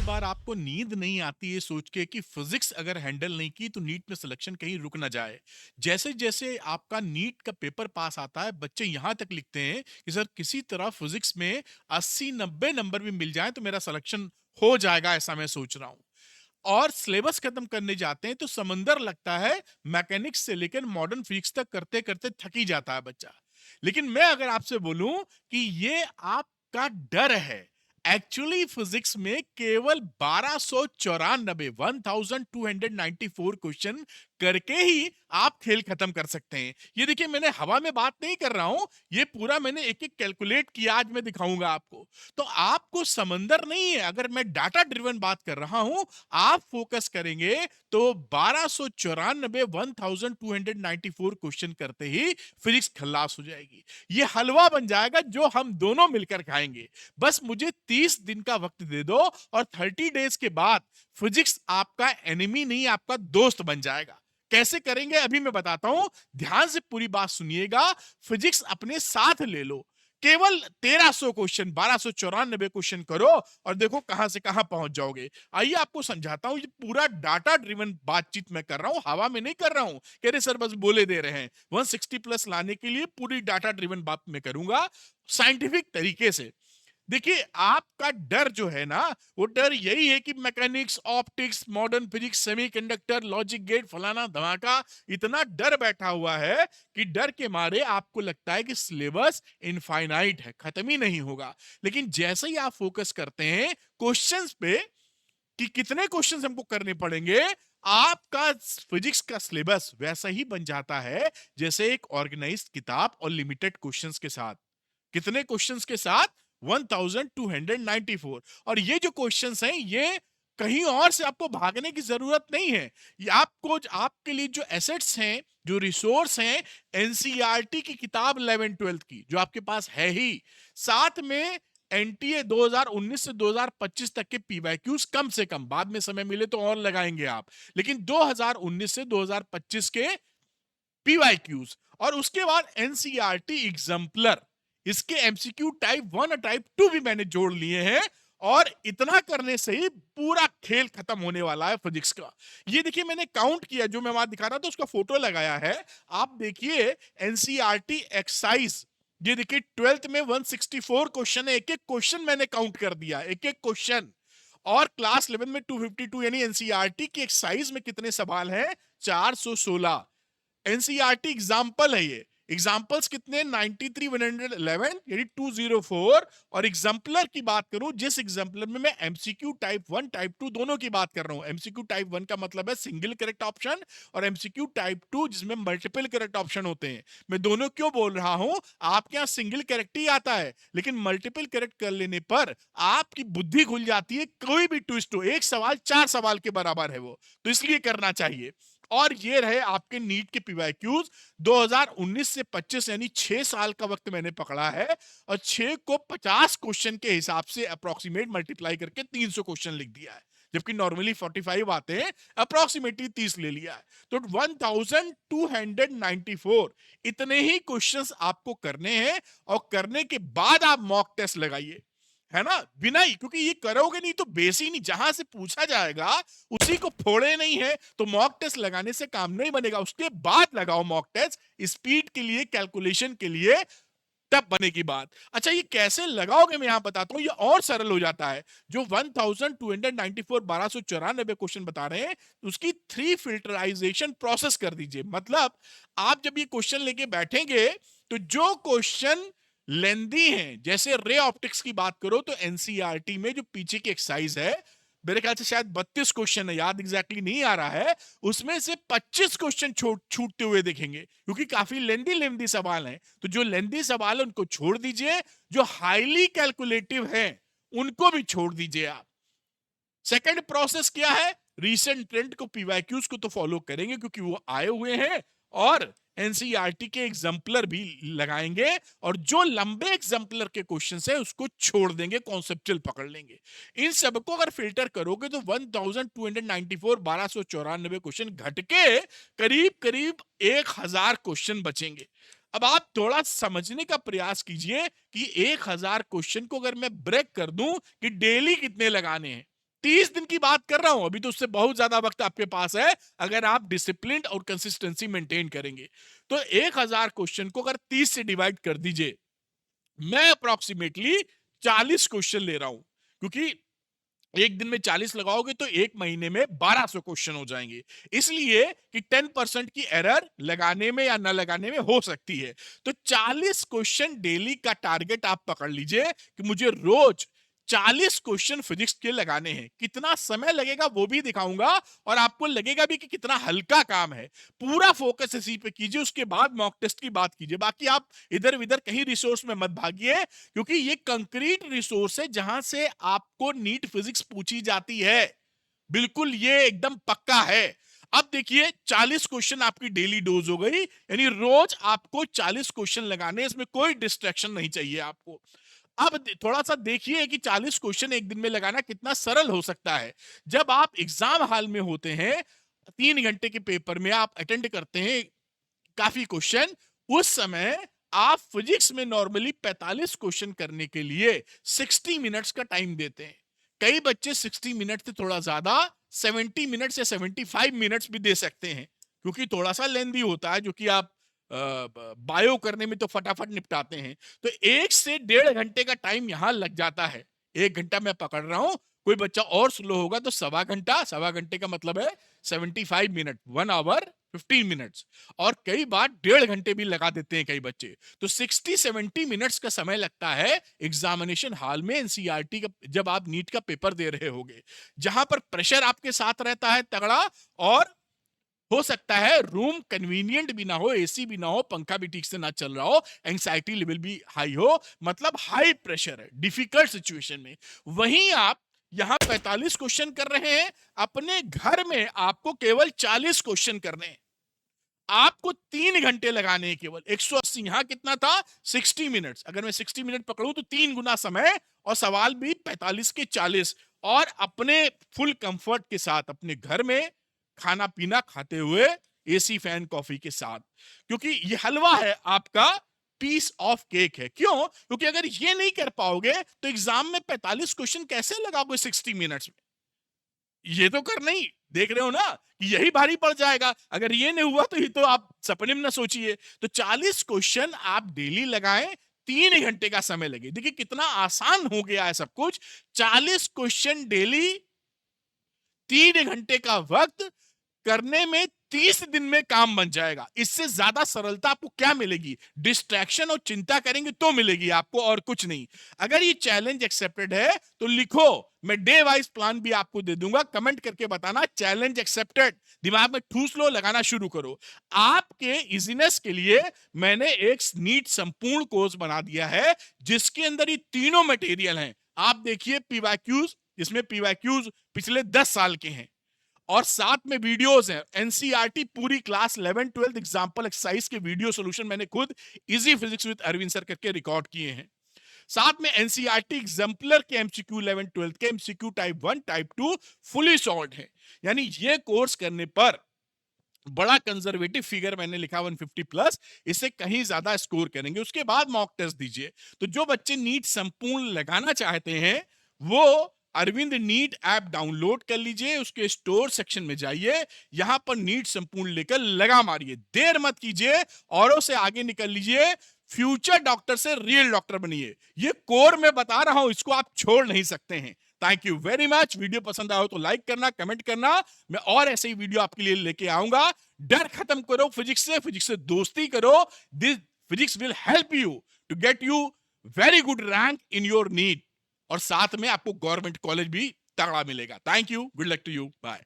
बार आपको नींद नहीं आती है सोच के कि फिजिक्स अगर हैंडल नहीं की तो नीट में सिलेक्शन कहीं रुक ना जाए। जैसे जैसे आपका नीट का पेपर पास आता है बच्चे यहाँ तक लिखते हैं कि सर किसी तरह फिजिक्स में 80-90 नंबर भी मिल जाए तो मेरा सिलेक्शन हो जाएगा, ऐसा मैं सोच रहा हूँ। और सिलेबस खत्म करने जाते हैं तो समंदर लगता है, मैकेनिक्स से लेकर मॉडर्न फिजिक्स तक करते करते थक ही जाता है बच्चा। लेकिन मैं अगर आपसे बोलूं कि ये आपका डर है, एक्चुअली फिजिक्स में केवल 1294 क्वेश्चन करके ही आप खेल खत्म कर सकते हैं। ये देखिए, मैंने हवा में बात नहीं कर रहा हूं, ये पूरा मैंने एक एक कैलकुलेट किया, आज मैं दिखाऊंगा आपको। तो आपको समंदर नहीं है, अगर मैं डाटा ड्रिवन बात कर रहा हूं, आप फोकस करेंगे तो 1294 क्वेश्चन करते ही फिजिक्स खल्लास हो जाएगी। ये हलवा बन जाएगा जो हम दोनों मिलकर खाएंगे। बस मुझे 30 दिन का वक्त दे दो और 30 डेज के बाद फिजिक्स आपका एनिमी नहीं, आपका दोस्त बन जाएगा। कैसे करेंगे अभी मैं बताता हूं, ध्यान से पूरी बात सुनिएगा। फिजिक्स अपने साथ ले लो, केवल 1300 क्वेश्चन, 1294 क्वेश्चन करो और देखो कहां से कहां पहुंच जाओगे। आइए आपको समझाता हूं, ये पूरा डाटा ड्रिवन बातचीत मैं कर रहा हूं, हवा में नहीं कर रहा हूं कह रहे सर बस बोले दे रहे हैं। 160 प्लस लाने के लिए पूरी डाटा ड्रिवन बात मैं करूंगा साइंटिफिक तरीके से। देखिए, आपका डर जो है ना, वो डर यही है कि mechanics, optics, modern physics, semiconductor, logic gate, फलाना धमाका, इतना डर बैठा हुआ है कि डर के मारे आपको लगता है कि सिलेबस इनफाइनाइट है, खत्म ही नहीं होगा। लेकिन जैसे ही आप फोकस करते हैं क्वेश्चंस पे कि कितने क्वेश्चंस हमको करने पड़ेंगे, आपका फिजिक्स का सिलेबस वैसा ही बन जाता है जैसे एक ऑर्गेनाइज्ड किताब और लिमिटेड क्वेश्चंस के साथ। कितने क्वेश्चंस के साथ? 1294। और ये जो क्वेश्चंस हैं, ये कहीं और से आपको भागने की जरूरत नहीं है। ये आपको, आपके लिए जो एसेट्स हैं, जो रिसोर्स हैं, एनसीईआरटी की किताब 11-12 की जो आपके पास है ही, साथ में एनटीए 2019 से 2025 तक के पीवाईक्यूज, कम से कम, बाद में समय मिले तो और लगाएंगे आप, लेकिन 2019 से 2025 के पीवाईक्यूज, और उसके बाद एनसीईआरटी एग्जाम्पलर, इसके एमसीक्यू टाइप 1 और टाइप 2 भी मैंने जोड़ लिए हैं। और इतना करने से ही पूरा खेल खत्म होने वाला है फिजिक्स का। ये देखिए, मैंने काउंट किया, जो मैं वहां दिखा रहा था उसका फोटो लगाया है। आप देखिए एनसीईआरटी एक्सरसाइज, ये देखिए 12th में 164 क्वेश्चन है, एक एक क्वेश्चन मैंने काउंट कर दिया, एक एक क्वेश्चन। और क्लास 11 में 252, यानी एनसीईआरटी की एक्सरसाइज में कितने सवाल हैं? 416। एनसीईआरटी एग्जाम्पल है ये, एग्जाम्पल्स कितने? 93 111, यानी 204। और एग्जाम्पलर की बात करूं, जिस एग्जाम्पलर में मैं एमसीक्यू टाइप 1 टाइप 2 दोनों की बात कर रहा हूं। एमसीक्यू टाइप 1 का मतलब है सिंगल करेक्ट ऑप्शन, और एमसीक्यू टाइप 2 जिसमें मल्टीपल करेक्ट ऑप्शन होते हैं। मैं दोनों क्यों बोल रहा हूं? आपके यहां सिंगल करेक्ट ही आता है, लेकिन मल्टीपल करेक्ट कर लेने पर आपकी बुद्धि खुल जाती है, कोई भी ट्विस्ट हो, एक सवाल 4 सवाल के बराबर है वो, तो इसलिए करना चाहिए। और ये रहे आपके नीट के पीवाईक्यूज 2019 से 25, यानी 6 साल का वक्त मैंने पकड़ा है, और 6 को 50 क्वेश्चन के हिसाब से अप्रोक्सीमेट मल्टीप्लाई करके 300 क्वेश्चन लिख दिया है, जबकि नॉर्मली 45 आते हैं, अप्रोक्सीमेटली 30 ले लिया है। तो 1294 इतने ही क्वेश्चंस आपको करने हैं, और करने के बाद आप मॉक टेस्ट लगाइए, है ना, बिना ही, क्योंकि ये करोगे नहीं तो बेस ही नहीं, जहां से पूछा जाएगा उसी को फोड़े नहीं है, तो मॉक टेस्ट लगाने से काम नहीं बनेगा, उसके बाद लगाओ मॉक टेस्ट, स्पीड के लिए, कैलकुलेशन के लिए, तब बने की बात। अच्छा, ये कैसे लगाओगे मैं यहां बताता हूं, ये और सरल हो जाता है। जो 1294 1294 क्वेश्चन बता रहे हैं, उसकी 3 फिल्टराइजेशन प्रोसेस कर दीजिए। मतलब आप जब ये क्वेश्चन लेके बैठेंगे तो जो क्वेश्चन लेंदी हैं, जैसे रे ऑप्टिक्स की बात करो तो एनसीईआरटी में जो पीछे की एक्सरसाइज है, मेरे ख्याल से शायद 32 क्वेश्चन है, याद एग्जैक्टली नहीं आ रहा है, उसमें से 25 क्वेश्चन छूटते हुए देखेंगे, क्योंकि काफी लेंदी लेंदी सवाल हैं। तो जो लेंदी सवाल है उनको छोड़ दीजिए, जो हाईली कैलकुलेटिव हैं उनको भी छोड़ दीजिए आप। सेकंड प्रोसेस क्या है? रीसेंट ट्रेंड को, पीवाईक्यूज को तो फॉलो करेंगे क्योंकि वो आए हुए हैं, और एनसीईआरटी के एग्जाम्पलर भी लगाएंगे, और जो लंबे एग्जाम्पलर के क्वेश्चंस हैं उसको छोड़ देंगे, कॉन्सेप्चुअल पकड़ लेंगे। इन सबको अगर फिल्टर करोगे तो 1294 1294 क्वेश्चन घट के करीब करीब 1000 क्वेश्चन बचेंगे। अब आप थोड़ा समझने का प्रयास कीजिए कि 1000 क्वेश्चन को अगर मैं ब्रेक कर दूं कि डेली कितने लगाने हैं, 30 दिन की बात कर रहा हूं, अभी तो उससे बहुत ज्यादा वक्त आपके पास है अगर आप डिसिप्लिन और कंसिस्टेंसी मेंटेन करेंगे। तो 1000 क्वेश्चन को अगर 30 से डिवाइड कर दीजिए, मैं अप्रोक्सीमेटली 40 क्वेश्चन ले रहा हूं, क्योंकि एक दिन में 40 लगाओगे तो एक महीने में 1200 क्वेश्चन हो जाएंगे। इसलिए कि 10% की एरर लगाने में या न लगाने में हो सकती है। तो 40 क्वेश्चन डेली का टारगेट आप पकड़ लीजिए कि मुझे रोज 40 क्वेश्चन फिजिक्स के लगाने हैं। कितना समय लगेगा वो भी दिखाऊंगा, और आपको लगेगा भी कि कितना हल्का काम है। पूरा फोकस इसी पे कीजिए, उसके बाद मॉक टेस्ट की बात कीजिए। बाकी आप इधर उधर कहीं रिसोर्स में मत भागिए, क्योंकि ये कंक्रीट रिसोर्स है जहां से आपको नीट फिजिक्स पूछी जाती है। बिल्कुल ये एकदम पक्का है। अब देखिए 40 क्वेश्चन आपकी डेली डोज हो गई, यानी रोज आपको 40 क्वेश्चन लगाने, इसमें कोई डिस्ट्रैक्शन नहीं चाहिए आपको। अब थोड़ा सा देखिए कि 40 क्वेश्चन एक दिन में लगाना कितना सरल हो सकता है। जब आप एग्जाम हॉल में होते हैं, 3 घंटे के पेपर में आप अटेंड करते हैं काफी क्वेश्चन, उस समय आप फिजिक्स में नॉर्मली 45 क्वेश्चन करने के लिए 60 मिनट्स का टाइम देते हैं। कई बच्चे 60 मिनट से थोड़ा ज्यादा 70 मिनट्स या 75 मिनट्स भी दे सकते हैं, क्योंकि थोड़ा सा लेंदी होता है, जो कि आप बायो करने में तो फटाफट निपटाते हैं। तो 1 से 1.5 घंटे का टाइम यहां लग जाता है। 1 घंटा मैं पकड़ रहा हूं, कोई बच्चा और स्लो होगा तो सवा घंटे का मतलब है 75 मिनट, 1 आवर 15 मिनट्स। और कई बार 1.5 घंटे भी लगा देते हैं कई बच्चे। तो 60-70 मिनट्स का समय लगता है एग्जामिनेशन हॉल में एनसीईआरटी का, जब आप नीट का पेपर दे रहे होगे, जहां पर प्रेशर आपके साथ रहता है तगड़ा, और हो सकता है रूम कन्वीनियंट भी ना हो, एसी भी ना हो, पंखा भी ठीक से ना चल रहा हो, एंग्जाइटी लेवल भी हाई हो, मतलब हाई प्रेशर है डिफिकल्ट सिचुएशन में। वहीं आप यहां 45 क्वेश्चन कर रहे हैं, अपने घर में आपको केवल 40 क्वेश्चन करने हैं। आपको 3 घंटे लगाने हैं केवल। 180, यहां कितना था 60 मिनट्स, अगर मैं 60 मिनट पकड़ूं तो 3 गुना समय, और सवाल भी 45 के 40, और अपने फुल कंफर्ट के साथ अपने घर में खाना पीना खाते हुए, एसी फैन कॉफी के साथ। क्योंकि ये हलवा है आपका, पीस ऑफ केक है। क्यों? क्योंकि अगर ये नहीं कर पाओगे तो एग्जाम में 45 क्वेश्चन कैसे लगाओगे 60 मिनट्स में? ये तो कर नहीं देख रहे हो ना कि यही भारी पड़ जाएगा। अगर ये नहीं हुआ तो ये तो आप सपने में ना सोचिए। तो 40 क्वेश्चन आप डेली लगाएं, 3 घंटे का समय लगे। देखिए कितना आसान हो गया है सब कुछ। 40 क्वेश्चन डेली, 3 घंटे का वक्त, करने में 30 दिन में काम बन जाएगा। इससे ज्यादा सरलता आपको क्या मिलेगी? डिस्ट्रैक्शन और चिंता करेंगे तो मिलेगी आपको, और कुछ नहीं। अगर ये चैलेंज एक्सेप्टेड है तो लिखो, मैं डे वाइज प्लान भी आपको दे दूंगा, कमेंट करके बताना चैलेंज एक्सेप्टेड। दिमाग में ठूस लो, लगाना शुरू करो। आपके इजीनेस के लिए मैंने एक नीट संपूर्ण कोर्स बना दिया है, जिसके अंदर ये तीनों मटेरियल हैं। आप देखिए पीवाईक्यूज, इसमें पीवाईक्यूज पिछले 10 साल के हैं, और साथ में वीडियोस हैं। एनसीईआरटी पूरी क्लास 11 12 एग्जांपल एक्सरसाइज के वीडियो सॉल्यूशन मैंने खुद easy physics with Arvind sir करके रिकॉर्ड किए हैं। साथ में एनसीईआरटी एग्जाम्पलर के एमसीक्यू 11 12 के MCQ type 1 type 2 fully solved है। यानी ये कोर्स करने पर बड़ा कंजर्वेटिव फिगर मैंने लिखा 150 प्लस, इससे कहीं ज्यादा स्कोर करेंगे। उसके बाद मॉक टेस्ट दीजिए। तो जो बच्चे नीट संपूर्ण लगाना चाहते हैं वो अरविंद नीट ऐप डाउनलोड कर लीजिए, उसके स्टोर सेक्शन में जाइए, यहां पर नीट संपूर्ण लेकर लगा मारिए, देर मत कीजिए, औरों से आगे निकल लीजिए, फ्यूचर डॉक्टर से रियल डॉक्टर बनिए। ये कोर में बता रहा हूं, इसको आप छोड़ नहीं सकते हैं। Thank you very much. Video पसंद आया हो तो लाइक करना, कमेंट करना। मैं और ऐसे ही वीडियो आपके लिए लेके आऊंगा। डर खत्म करो फिजिक्स से दोस्ती करो। This physics will help you to get you very good rank in your NEET, और साथ में आपको गवर्नमेंट कॉलेज भी तगड़ा मिलेगा। Thank you, good luck to you, bye.